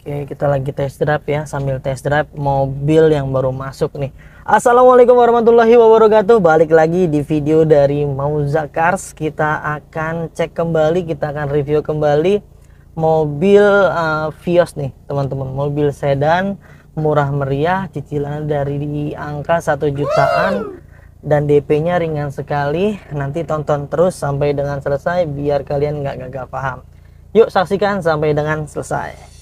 Oke, kita lagi test drive ya, sambil test drive mobil yang baru masuk nih. Assalamualaikum warahmatullahi wabarakatuh. Balik lagi di video dari Mauza Cars. Kita akan cek kembali, kita akan review kembali mobil Vios nih, teman-teman. Mobil sedan murah meriah, cicilan dari di angka 1 jutaan dan DP-nya ringan sekali. Nanti tonton terus sampai dengan selesai biar kalian nggak gagal paham. Yuk saksikan sampai dengan selesai.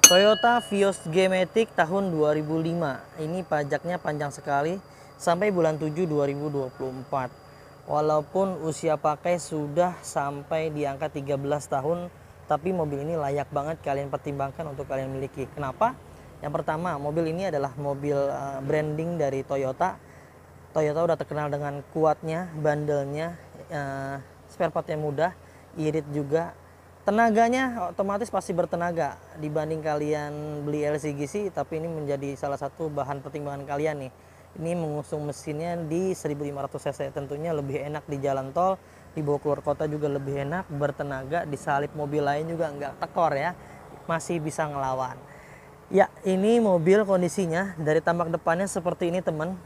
Toyota Vios G-Matic tahun 2005. Ini pajaknya panjang sekali sampai bulan 7 2024. Walaupun usia pakai sudah sampai di angka 13 tahun, tapi mobil ini layak banget kalian pertimbangkan untuk kalian miliki. Kenapa? Yang pertama, mobil ini adalah mobil branding dari Toyota. Toyota udah terkenal dengan kuatnya, bandelnya, spare partnya mudah, irit juga. Tenaganya otomatis pasti bertenaga dibanding kalian beli LCGC, tapi ini menjadi salah satu bahan pertimbangan kalian nih. Ini mengusung mesinnya di 1500 cc, tentunya lebih enak di jalan tol, dibawa keluar kota juga lebih enak, bertenaga, disalip mobil lain juga nggak tekor ya, masih bisa ngelawan. Ya, ini mobil kondisinya dari tampak depannya seperti ini teman.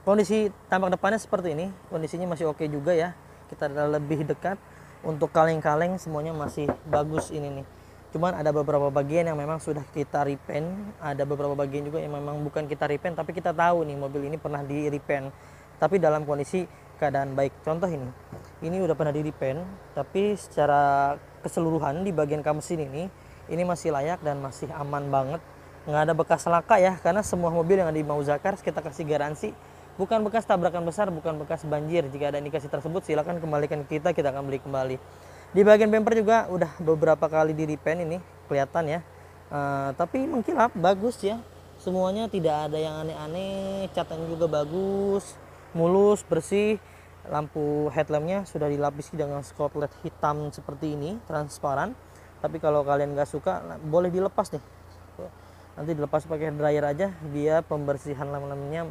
Kondisi tampak depannya seperti ini, kondisinya masih oke juga ya. Kita lebih dekat, untuk kaleng-kaleng semuanya masih bagus ini nih. Cuman ada beberapa bagian yang memang sudah kita repaint, ada beberapa bagian juga yang memang bukan kita repaint, tapi kita tahu nih mobil ini pernah di repaint tapi dalam kondisi keadaan baik. Contoh ini udah pernah di repaint, tapi secara keseluruhan di bagian kap mesin ini masih layak dan masih aman banget, nggak ada bekas laka ya, karena semua mobil yang ada di Mauza Cars kita kasih garansi. Bukan bekas tabrakan besar, bukan bekas banjir. Jika ada indikasi tersebut, silakan kembalikan ke kita akan beli kembali. Di bagian bumper juga udah beberapa kali di repaint ini, kelihatan ya. Tapi mengkilap, bagus ya. Semuanya tidak ada yang aneh-aneh, catnya juga bagus, mulus, bersih. Lampu headlampnya sudah dilapisi dengan spotlight hitam seperti ini, transparan. Tapi kalau kalian nggak suka, boleh dilepas nih. Nanti dilepas pakai dryer aja biar pembersihan lampu-lampunya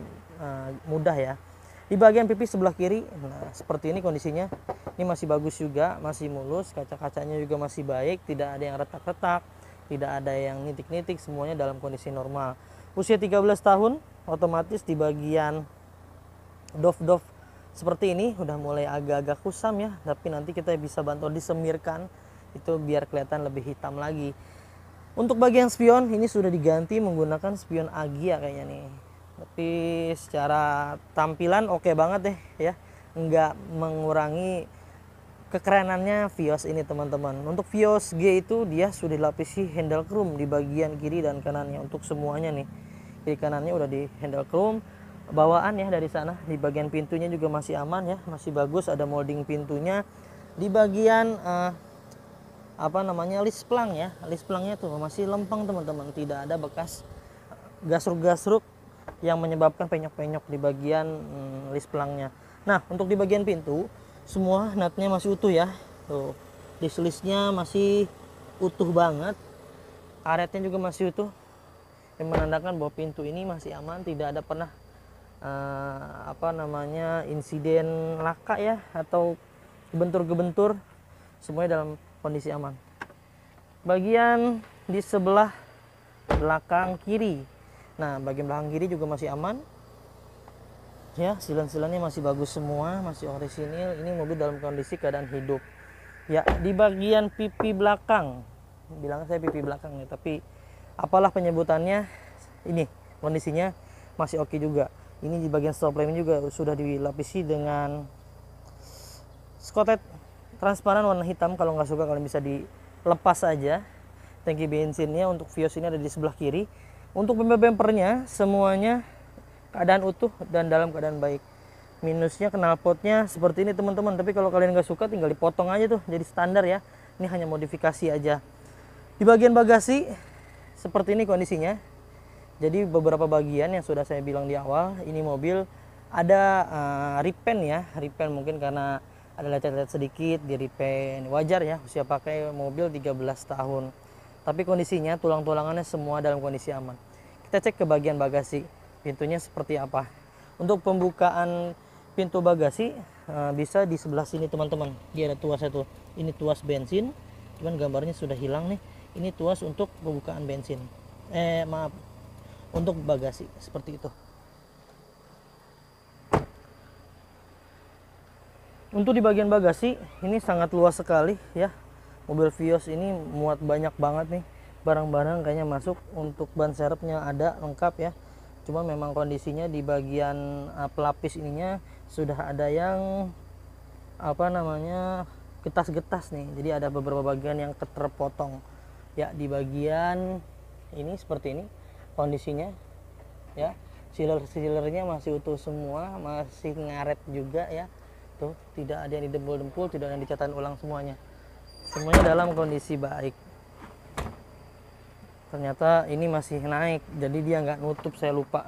mudah ya. Di bagian pipi sebelah kiri, nah seperti ini kondisinya. Ini masih bagus juga, masih mulus, kaca-kacanya juga masih baik, tidak ada yang retak-retak, tidak ada yang nitik-nitik, semuanya dalam kondisi normal. Usia 13 tahun, otomatis di bagian doff seperti ini udah mulai agak-agak kusam ya, tapi nanti kita bisa bantu disemirkan itu biar kelihatan lebih hitam lagi. Untuk bagian spion ini sudah diganti menggunakan spion Agia kayaknya nih. Tapi secara tampilan oke banget deh ya. Nggak mengurangi kekerenannya Vios ini teman-teman. Untuk Vios G itu dia sudah dilapisi handle chrome di bagian kiri dan kanannya untuk semuanya nih. Kiri kanannya udah di handle chrome. Bawaan ya dari sana, di bagian pintunya juga masih aman ya, masih bagus, ada molding pintunya. Di bagian list plang ya, list plangnya tuh masih lempeng teman-teman, tidak ada bekas gasruk-gasruk yang menyebabkan penyok-penyok di bagian list plangnya. Nah, untuk di bagian pintu semua nutnya masih utuh ya, tuh list-listnya masih utuh banget, karetnya juga masih utuh, yang menandakan bahwa pintu ini masih aman, tidak ada pernah insiden laka ya atau gebentur-gebentur, semuanya dalam kondisi aman. Bagian di sebelah belakang kiri, nah bagian belakang kiri juga masih aman ya, silan-silannya masih bagus semua, masih orisinil. Ini mobil dalam kondisi keadaan hidup ya. Di bagian pipi belakang bilang saya pipi belakang nih, tapi apalah penyebutannya, ini kondisinya masih oke juga. Ini di bagian stop lamp juga sudah dilapisi dengan skotet transparan warna hitam. Kalau nggak suka kalian bisa dilepas aja. Tangki bensinnya untuk Vios ini ada di sebelah kiri. Untuk bumpernya semuanya keadaan utuh dan dalam keadaan baik. Minusnya knalpotnya seperti ini teman-teman, tapi kalau kalian nggak suka tinggal dipotong aja tuh, jadi standar ya. Ini hanya modifikasi aja. Di bagian bagasi seperti ini kondisinya. Jadi beberapa bagian yang sudah saya bilang di awal, ini mobil ada repaint ya, repaint mungkin karena ada lecet-lecet sedikit di repaint, wajar ya, usia pakai mobil 13 tahun. Tapi kondisinya tulang-tulangannya semua dalam kondisi aman. Kita cek ke bagian bagasi, pintunya seperti apa. Untuk pembukaan pintu bagasi bisa di sebelah sini teman-teman. Dia ada tuas satu, ini tuas bensin, cuman gambarnya sudah hilang nih. Ini tuas untuk pembukaan bensin. Maaf, untuk bagasi seperti itu. Untuk di bagian bagasi ini sangat luas sekali ya. Mobil Vios ini muat banyak banget nih barang-barang, kayaknya masuk. Untuk ban serepnya ada lengkap ya. Cuma memang kondisinya di bagian pelapis ininya sudah ada yang apa namanya getas-getas nih. Jadi ada beberapa bagian yang terpotong ya. Di bagian ini seperti ini kondisinya ya. Sealer-sealernya masih utuh semua, masih ngaret juga ya. Tuh, tidak ada yang didempul-dempul, tidak ada yang dicatakan ulang, semuanya dalam kondisi baik. Ternyata ini masih naik, jadi dia nggak nutup, saya lupa.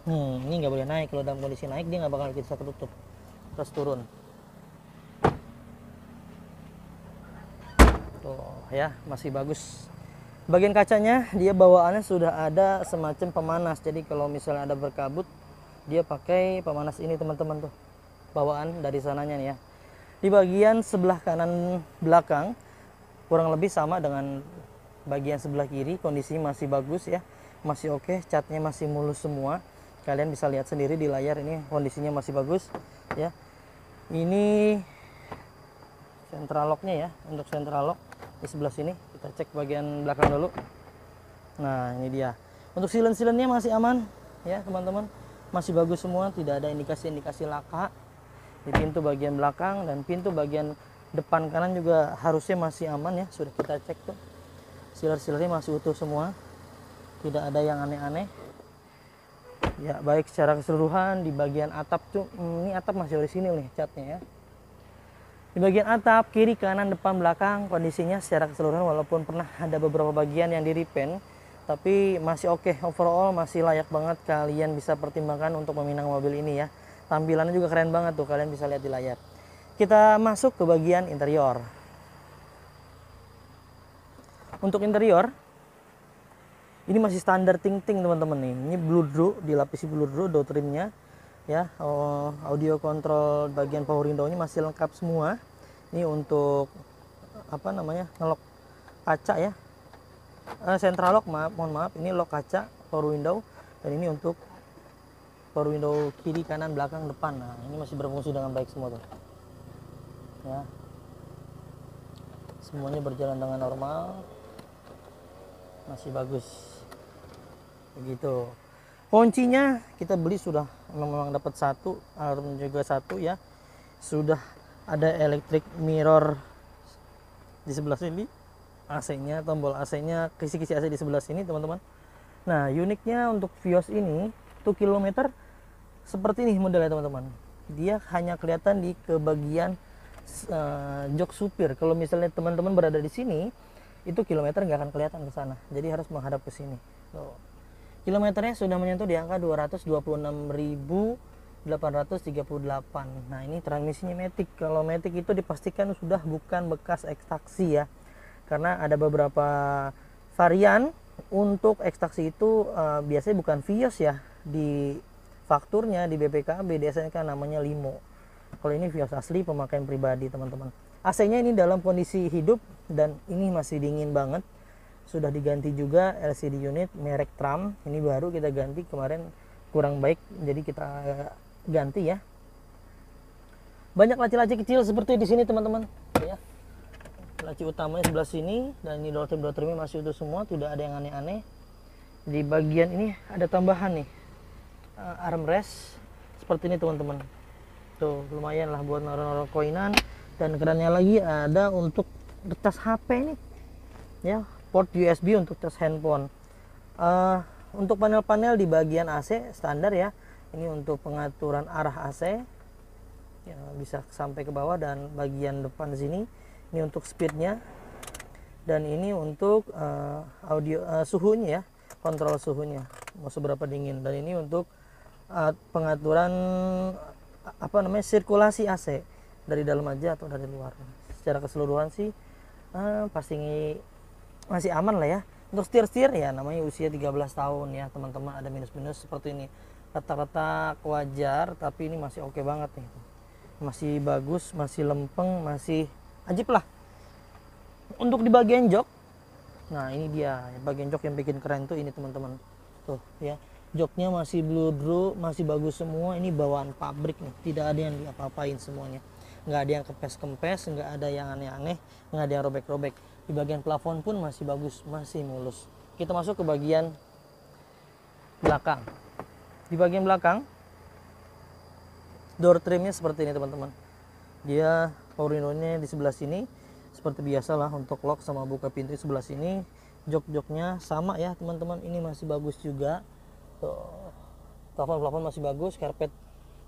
Ini nggak boleh naik. Kalau dalam kondisi naik dia nggak bakal bisa ketutup. Terus turun tuh ya, masih bagus. Bagian kacanya dia bawaannya sudah ada semacam pemanas, jadi kalau misalnya ada berkabut dia pakai pemanas ini teman-teman tuh, bawaan dari sananya nih ya. Di bagian sebelah kanan belakang kurang lebih sama dengan bagian sebelah kiri, kondisinya masih bagus ya, masih oke. Catnya masih mulus semua, kalian bisa lihat sendiri di layar, ini kondisinya masih bagus ya. Ini central locknya ya. Untuk central lock di sebelah sini, kita cek bagian belakang dulu. Nah ini dia. Untuk silen-silennya masih aman ya teman-teman, masih bagus semua, tidak ada indikasi-indikasi laka. Di pintu bagian belakang dan pintu bagian depan kanan juga harusnya masih aman ya, sudah kita cek tuh. Siler-silernya masih utuh semua, tidak ada yang aneh-aneh ya. Baik secara keseluruhan. Di bagian atap tuh, ini atap masih di sini nih catnya ya. Di bagian atap kiri, kanan, depan, belakang kondisinya secara keseluruhan, walaupun pernah ada beberapa bagian yang di repaint, tapi masih oke. Overall masih layak banget, kalian bisa pertimbangkan untuk meminang mobil ini ya. Tampilannya juga keren banget tuh, kalian bisa lihat di layar. Kita masuk ke bagian interior. Untuk interior ini masih standar ting-ting teman-teman nih. Ini bludru, dilapisi bludru door trimnya ya. Audio control bagian power window-nya masih lengkap semua. Ini untuk apa namanya, ngelok kaca ya. Central lock, mohon maaf, ini lock kaca power window, dan ini untuk power window kiri, kanan, belakang, depan. Nah ini masih berfungsi dengan baik semua tuh ya. Semuanya berjalan dengan normal, masih bagus begitu. Kuncinya kita beli sudah memang dapat satu, alarm juga satu ya. Sudah ada electric mirror di sebelah sini, AC-nya, tombol AC-nya, kisi-kisi AC di sebelah sini teman-teman. Nah uniknya untuk Vios ini tuh kilometer seperti ini modelnya teman-teman. Dia hanya kelihatan di kebagian jok supir. Kalau misalnya teman-teman berada di sini, itu kilometer nggak akan kelihatan ke sana, jadi harus menghadap ke sini. Tuh. Kilometernya sudah menyentuh di angka 226.838. Nah ini transmisinya Matic. Kalau Matic itu dipastikan sudah bukan bekas ekstraksi ya, karena ada beberapa varian untuk ekstraksi itu biasanya bukan Vios ya, di fakturnya di BPKB di SNK namanya Limo. Kalau ini Vios asli pemakaian pribadi teman-teman. AC-nya ini dalam kondisi hidup dan ini masih dingin banget. Sudah diganti juga LCD unit merek Tram. Ini baru kita ganti, kemarin kurang baik jadi kita ganti ya. Banyak laci-laci kecil seperti di sini teman-teman ya. laci utamanya sebelah sini, dan ini door trimnya masih utuh semua, tidak ada yang aneh-aneh. Di bagian ini ada tambahan nih, armrest seperti ini teman-teman. Tuh lumayan lah buat naruh-naruh koinan. Dan kerannya lagi ada untuk cas HP nih ya, port USB untuk cas handphone. Untuk panel-panel di bagian AC standar ya, ini untuk pengaturan arah AC ya, bisa sampai ke bawah, dan bagian depan sini ini untuk speednya, dan ini untuk audio suhunya ya, kontrol suhunya mau seberapa dingin, dan ini untuk pengaturan sirkulasi AC dari dalam aja atau dari luar. Secara keseluruhan sih pasti masih aman lah ya. Untuk setir ya, namanya usia 13 tahun ya teman-teman, ada minus-minus seperti ini, retak-retak wajar, tapi ini masih oke banget nih, masih bagus, masih lempeng, masih ajib lah. Untuk di bagian jok, nah ini dia bagian jok yang bikin keren tuh ini teman-teman, tuh ya, joknya masih bludru, masih bagus semua. Ini bawaan pabrik nih, tidak ada yang diapa-apain semuanya, nggak ada yang kempes-kempes, nggak ada yang aneh-aneh, nggak ada yang robek-robek. Di bagian plafon pun masih bagus, masih mulus. Kita masuk ke bagian belakang. Di bagian belakang door trimnya seperti ini teman-teman, dia power window-nya di sebelah sini seperti biasa lah, untuk lock sama buka pintu di sebelah sini. Jok-joknya sama ya teman-teman, ini masih bagus juga. Plafon masih bagus. Karpet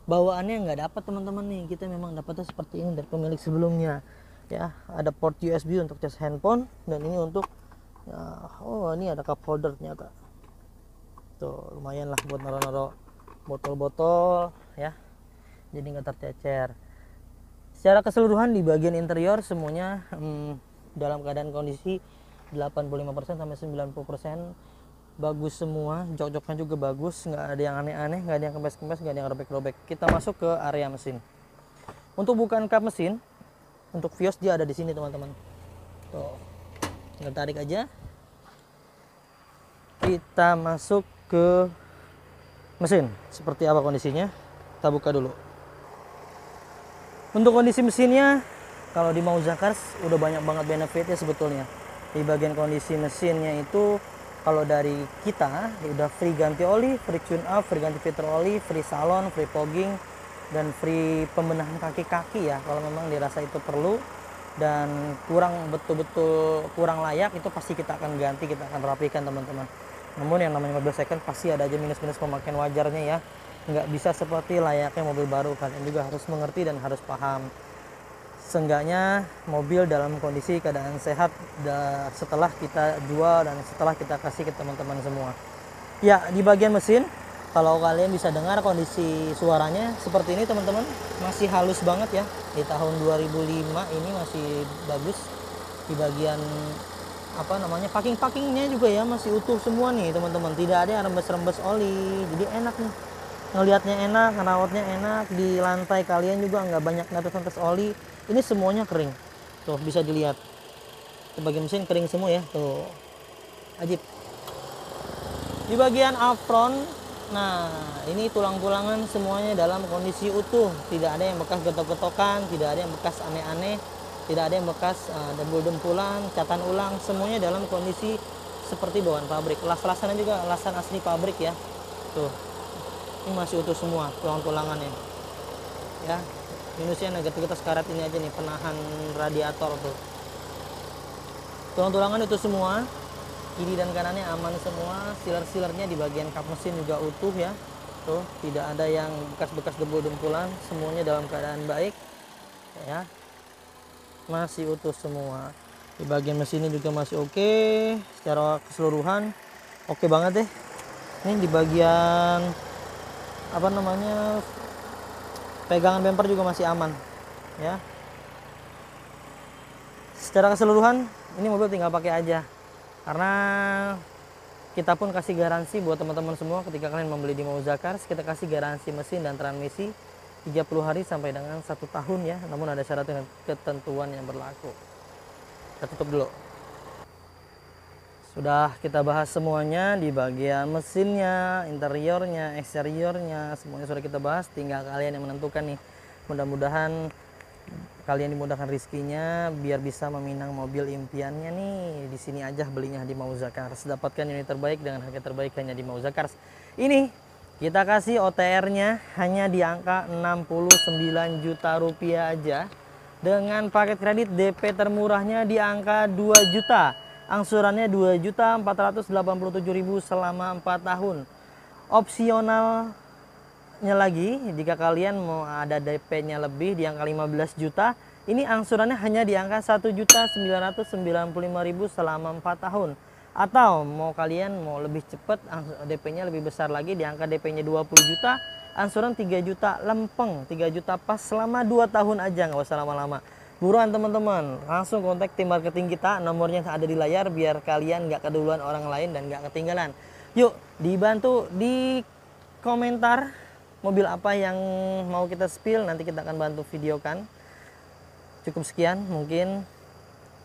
bawaannya nggak dapat teman-teman nih, kita memang dapatnya seperti ini dari pemilik sebelumnya ya. Ada port USB untuk cas handphone, dan ini untuk ini ada cup holder ternyata. Tuh lumayan lah buat naruh-naruh botol-botol ya, jadi nggak tercecer. Secara keseluruhan di bagian interior semuanya dalam keadaan kondisi 85% sampai 90% bagus semua. Jok-joknya juga bagus, nggak ada yang aneh-aneh, nggak ada yang kempes-kempes, nggak ada yang robek-robek. Kita masuk ke area mesin. Untuk bukaan kap mesin, untuk Vios dia ada di sini teman-teman. Tuh, tinggal tarik aja. Kita masuk ke mesin. Seperti apa kondisinya? Kita buka dulu. Untuk kondisi mesinnya, kalau di Mauza Cars udah banyak banget benefitnya sebetulnya. Di bagian kondisi mesinnya itu, kalau dari kita udah free ganti oli, free tune up, free ganti filter oli, free salon, free fogging, dan free pembenahan kaki-kaki ya kalau memang dirasa itu perlu dan betul-betul kurang layak, itu pasti kita akan ganti, kita akan rapikan teman-teman. Namun yang namanya mobil second pasti ada aja minus-minus pemakaian wajarnya ya, nggak bisa seperti layaknya mobil baru. Kalian juga harus mengerti dan harus paham. Seenggaknya mobil dalam kondisi keadaan sehat setelah kita jual dan setelah kita kasih ke teman-teman semua ya. Di bagian mesin, kalau kalian bisa dengar kondisi suaranya seperti ini teman-teman, masih halus banget ya. Di tahun 2005 ini masih bagus. Di bagian packing-packingnya juga ya masih utuh semua nih teman-teman, tidak ada yang rembes-rembes oli, jadi enak nih ngelihatnya, enak ngerawatnya, enak. Di lantai kalian juga nggak banyak netes-netes oli, ini semuanya kering tuh, bisa dilihat di bagian mesin kering semua ya, tuh ajib. Di bagian upfront, nah ini tulang-tulangan semuanya dalam kondisi utuh, tidak ada yang bekas getok-getokan, tidak ada yang bekas aneh-aneh, tidak ada yang bekas dempul-dempulan, catatan ulang, semuanya dalam kondisi seperti bawaan pabrik. Las-lasannya juga lasan asli pabrik ya, tuh ini masih utuh semua tulang-tulangannya ya. Minusnya negativitas karet ini aja nih, penahan radiator tuh. Tulang-tulangan utuh semua, kiri dan kanannya aman semua. Sealer-sealernya di bagian kap mesin juga utuh ya, tuh tidak ada yang bekas-bekas dempul-dempulan, semuanya dalam keadaan baik ya, masih utuh semua. Di bagian mesinnya juga masih oke. Secara keseluruhan oke banget deh. Ini di bagian pegangan bumper juga masih aman ya. Secara keseluruhan ini mobil tinggal pakai aja, karena kita pun kasih garansi buat teman-teman semua. Ketika kalian membeli di Mauza Cars, kita kasih garansi mesin dan transmisi 30 hari sampai dengan 1 tahun ya. Namun ada syarat dan ketentuan yang berlaku. Kita tutup dulu. Sudah kita bahas semuanya di bagian mesinnya, interiornya, eksteriornya, semuanya sudah kita bahas. Tinggal kalian yang menentukan nih. Mudah-mudahan kalian dimudahkan rezekinya biar bisa meminang mobil impiannya nih. Di sini aja belinya di Mauza Cars. Dapatkan unit terbaik dengan harga terbaik hanya di Mauza Cars. Ini kita kasih OTR-nya hanya di angka 69 juta rupiah aja. Dengan paket kredit DP termurahnya di angka 2 juta. Angsurannya 2.487.000 selama 4 tahun. Opsionalnya lagi, jika kalian mau ada DP-nya lebih di angka 15 juta, ini angsurannya hanya di angka 1.995.000 selama 4 tahun. Atau mau kalian mau lebih cepat, DP-nya lebih besar lagi, di angka DP-nya 20 juta, angsuran 3 juta lempeng, 3 juta pas selama 2 tahun aja, nggak usah lama-lama. Buruan teman-teman, langsung kontak tim marketing kita, nomornya ada di layar biar kalian nggak keduluan orang lain dan nggak ketinggalan. Yuk, dibantu di komentar mobil apa yang mau kita spill, nanti kita akan bantu videokan. Cukup sekian mungkin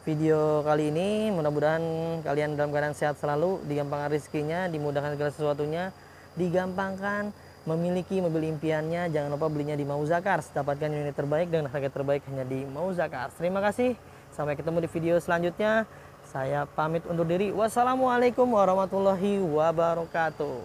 video kali ini, mudah-mudahan kalian dalam keadaan sehat selalu, digampangkan rezekinya, dimudahkan segala sesuatunya, digampangkan memiliki mobil impiannya. Jangan lupa belinya di Mauza Cars, dapatkan unit terbaik dengan harga terbaik hanya di Mauza Cars. Terima kasih, sampai ketemu di video selanjutnya. Saya pamit undur diri. Wassalamualaikum warahmatullahi wabarakatuh.